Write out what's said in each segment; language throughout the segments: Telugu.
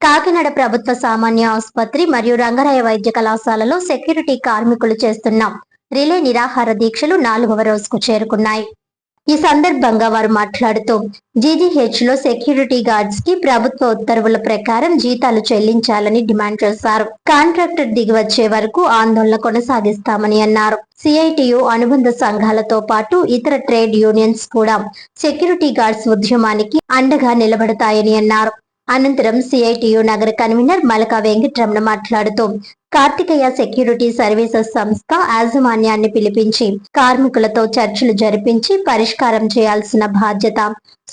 కాకినాడ ప్రభుత్వ సామాన్య ఆసుపత్రి మరియు రంగరాయ వైద్య కళాశాలలో సెక్యూరిటీ కార్మికులు చేస్తున్న రిలే నిరాహార దీక్షలు 4వ రోజుకు చేరుకున్నాయి. ఈ సందర్భంగా వారు మాట్లాడుతూ జీజీహెచ్ లో సెక్యూరిటీ గార్డ్స్ కి ప్రభుత్వ ఉత్తర్వుల ప్రకారం జీతాలు చెల్లించాలని డిమాండ్ చేశారు. కాంట్రాక్టర్ దిగి వచ్చే వరకు ఆందోళన కొనసాగిస్తామని అన్నారు. సిఐటియు అనుబంధ సంఘాలతో పాటు ఇతర ట్రేడ్ యూనియన్స్ కూడా సెక్యూరిటీ గార్డ్స్ ఉద్యమానికి అండగా నిలబడతాయని అన్నారు. అనంతరం సిఐటియు నగర కన్వీనర్ మలకా వెంకటరమణ మాట్లాడుతూ కార్తికేయ సెక్యూరిటీ సర్వీసెస్ సంస్థ యాజమాన్యాన్ని పిలిపించి కార్మికులతో చర్చలు జరిపించి పరిష్కారం చేయాల్సిన బాధ్యత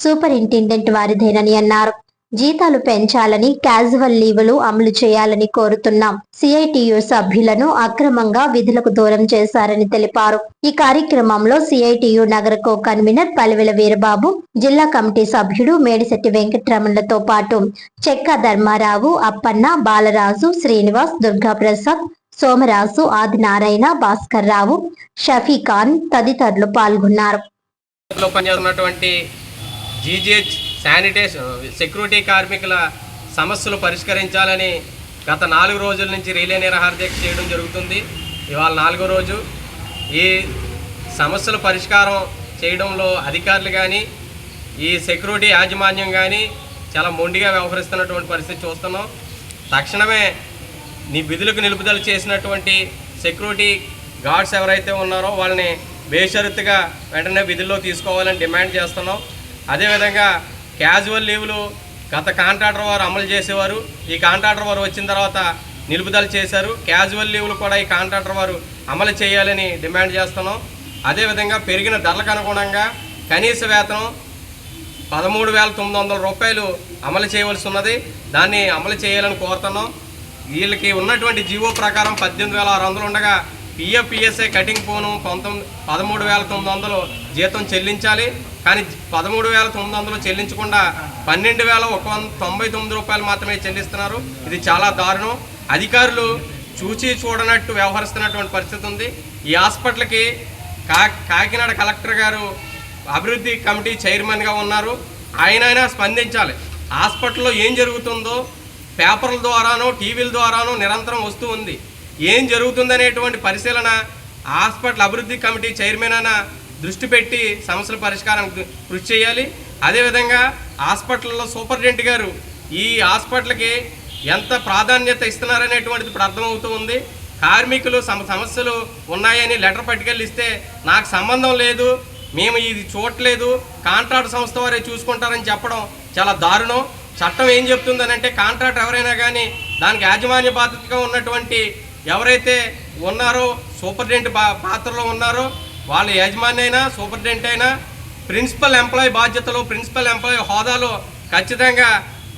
సూపరింటెండెంట్ వారిదేనని అన్నారు. జీతాలు పెంచాలని, క్యాజువల్ లీవులు అమలు చేయాలని కోరుతున్నాం. సిఐటియు సభ్యులను అక్రమంగా విధులకు దూరం చేశారని తెలిపారు. ఈ కార్యక్రమంలో సిఐటియు నగర కో కన్వీనర్ పలివెల వీరబాబు, జిల్లా కమిటీ సభ్యుడు మేడిశెట్టి వెంకటరమణలతో పాటు చెక్క ధర్మారావు, అప్పన్న, బాలరాజు, శ్రీనివాస్, దుర్గాప్రసాద్, సోమరాజు, ఆదినారాయణ, భాస్కర్ రావు, షఫీఖాన్ తదితరులు పాల్గొన్నారు. జీజీహెచ్ సెక్యూరిటీ కార్మికుల సమస్యలు పరిష్కరించాలని గత 4 రోజుల నుంచి రిలే నిరాహార దీక్ష చేయడం జరుగుతుంది. ఇవాళ 4వ రోజు. ఈ సమస్యల పరిష్కారం చేయడంలో అధికారులు కానీ ఈ సెక్యూరిటీ యాజమాన్యం కానీ చాలా మొండిగా వ్యవహరిస్తున్నటువంటి పరిస్థితి చూస్తున్నాం. తక్షణమే విధులకు నిలుపుదల చేసినటువంటి సెక్యూరిటీ గార్డ్స్ ఎవరైతే ఉన్నారో వాళ్ళని బేషరతుగా వెంటనే విధుల్లో తీసుకోవాలని డిమాండ్ చేస్తున్నాం. అదేవిధంగా క్యాజువల్ లీవులు గత కాంట్రాక్టర్ వారు అమలు చేసేవారు. ఈ కాంట్రాక్టర్ వారు వచ్చిన తర్వాత నిలుపుదల చేశారు. క్యాజువల్ లీవులు కూడా ఈ కాంట్రాక్టర్ వారు అమలు చేయాలని డిమాండ్ చేస్తున్నాం. అదేవిధంగా పెరిగిన ధరలకు అనుగుణంగా కనీస వేతనం 13,900 రూపాయలు అమలు చేయవలసి ఉన్నది. దాన్ని అమలు చేయాలని కోరుతున్నాం. వీళ్ళకి ఉన్నటువంటి జీవో ప్రకారం 18,600 ఉండగా పిఎఫ్ పిఎస్ఐ కటింగ్ పోను 13,900 జీతం చెల్లించాలి. కానీ 13,900 చెల్లించకుండా 12,199 రూపాయలు మాత్రమే చెల్లిస్తున్నారు. ఇది చాలా దారుణం. అధికారులు చూచి చూడనట్టు వ్యవహరిస్తున్నటువంటి పరిస్థితి ఉంది. ఈ హాస్పిటల్కి కాకినాడ కలెక్టర్ గారు అభివృద్ధి కమిటీ చైర్మన్గా ఉన్నారు. ఆయనైనా స్పందించాలి. హాస్పిటల్లో ఏం జరుగుతుందో పేపర్ల ద్వారానో టీవీల ద్వారానో నిరంతరం వస్తూ ఉంది. ఏం జరుగుతుందనేటువంటి పరిశీలన హాస్పిటల్ అభివృద్ధి కమిటీ చైర్మన్ అయినా దృష్టి పెట్టి సమస్యల పరిష్కారం కృషి చేయాలి. అదేవిధంగా హాస్పిటల్లో సూపరింటెండెంట్ గారు ఈ హాస్పిటల్కి ఎంత ప్రాధాన్యత ఇస్తున్నారనేటువంటిది ఇప్పుడు అర్థమవుతూ ఉంది. కార్మికులు సమస్యలు ఉన్నాయని లెటర్ పట్టుకెళ్ళి ఇస్తే నాకు సంబంధం లేదు, మేము ఇది చూడలేదు, కాంట్రాక్ట్ సంస్థ వారే చూసుకుంటారని చెప్పడం చాలా దారుణం. చట్టం ఏం చెప్తుందనంటే కాంట్రాక్ట్ ఎవరైనా కానీ దానికి యాజమాన్య బాధ్యతగా ఉన్నటువంటి ఎవరైతే ఉన్నారో సూపరింటెండెంట్ పాత్రలో ఉన్నారో వాళ్ళ యజమాని అయినా సూపరింటెండెంట్ అయినా ప్రిన్సిపల్ ఎంప్లాయీ బాధ్యతలో ప్రిన్సిపల్ ఎంప్లాయీ హోదాలో ఖచ్చితంగా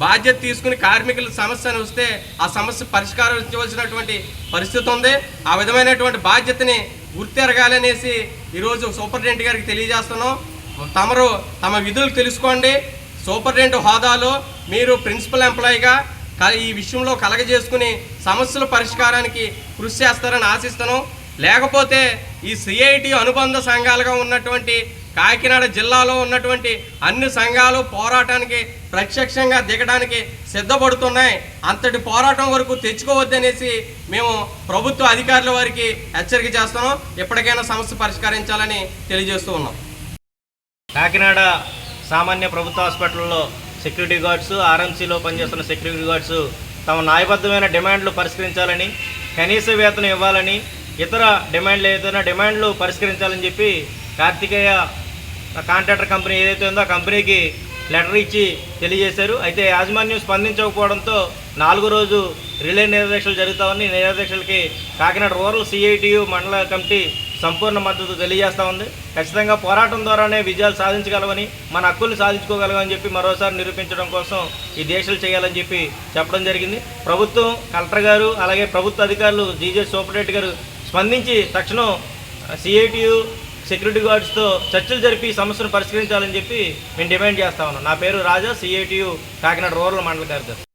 బాధ్యత తీసుకుని కార్మికుల సమస్యను వస్తే ఆ సమస్య పరిష్కరించవలసినటువంటి పరిస్థితి ఉంది. ఆ విధమైనటువంటి బాధ్యతని గుర్తెరగాలనేసి ఈరోజు సూపరింటెండెంట్ గారికి తెలియజేస్తున్నాం. తమరు తమ విధులు తెలుసుకోండి. సూపరింటెండెంట్ హోదాలో మీరు ప్రిన్సిపల్ ఎంప్లాయీగా ఈ విషయంలో కలగజేసుకుని సమస్యల పరిష్కారానికి కృషి చేస్తారని ఆశిస్తున్నాం. లేకపోతే ఈ సిఐటి అనుబంధ సంఘాలుగా ఉన్నటువంటి కాకినాడ జిల్లాలో ఉన్నటువంటి అన్ని సంఘాలు పోరాటానికి ప్రత్యక్షంగా దిగడానికి సిద్ధపడుతున్నాయి. అంతటి పోరాటం వరకు తెచ్చుకోవద్దనేసి మేము ప్రభుత్వ అధికారుల వారికి హెచ్చరిక చేస్తున్నాం. ఎప్పటికైనా సమస్య పరిష్కరించాలని తెలియజేస్తూ ఉన్నాం. కాకినాడ సామాన్య ప్రభుత్వ హాస్పిటల్లో సెక్యూరిటీ గార్డ్స్, ఆర్ఎంసీలో పనిచేస్తున్న సెక్యూరిటీ గార్డ్స్ తమ న్యాయబద్ధమైన డిమాండ్లు పరిష్కరించాలని, కనీస వేతనం ఇవ్వాలని, ఇతర ఏదైనా డిమాండ్లు పరిష్కరించాలని చెప్పి కార్తికేయ కాంట్రాక్టర్ కంపెనీ ఏదైతే ఉందో ఆ కంపెనీకి లెటర్ ఇచ్చి తెలియజేశారు. అయితే యాజమాన్యం స్పందించకపోవడంతో 4వ రోజు రిలే నిరాదీక్షలు జరుగుతామని నిరాదీక్షలకి కాకినాడ రూరల్ సిఐటియు మండల కమిటీ సంపూర్ణ మద్దతు తెలియజేస్తూ ఉంది. ఖచ్చితంగా పోరాటం ద్వారానే విజయాలు సాధించగలమని, మన హక్కుల్ని సాధించుకోగలమని చెప్పి మరోసారి నిరూపించడం కోసం ఈ దీక్షలు చేయాలని చెప్పి చెప్పడం జరిగింది. ప్రభుత్వం, కలెక్టర్ గారు అలాగే ప్రభుత్వ అధికారులు, జీజీహెచ్ సూపరింటెండెంట్ గారు స్పందించి తక్షణం సిఐటియు సెక్యూరిటీ గార్డ్స్తో చర్చలు జరిపి సమస్యను పరిష్కరించాలని చెప్పి మేము డిమాండ్ చేస్తా ఉన్నాం. నా పేరు రాజా, సిఐటియు కాకినాడ రూరల్ మండల కార్యదర్శి.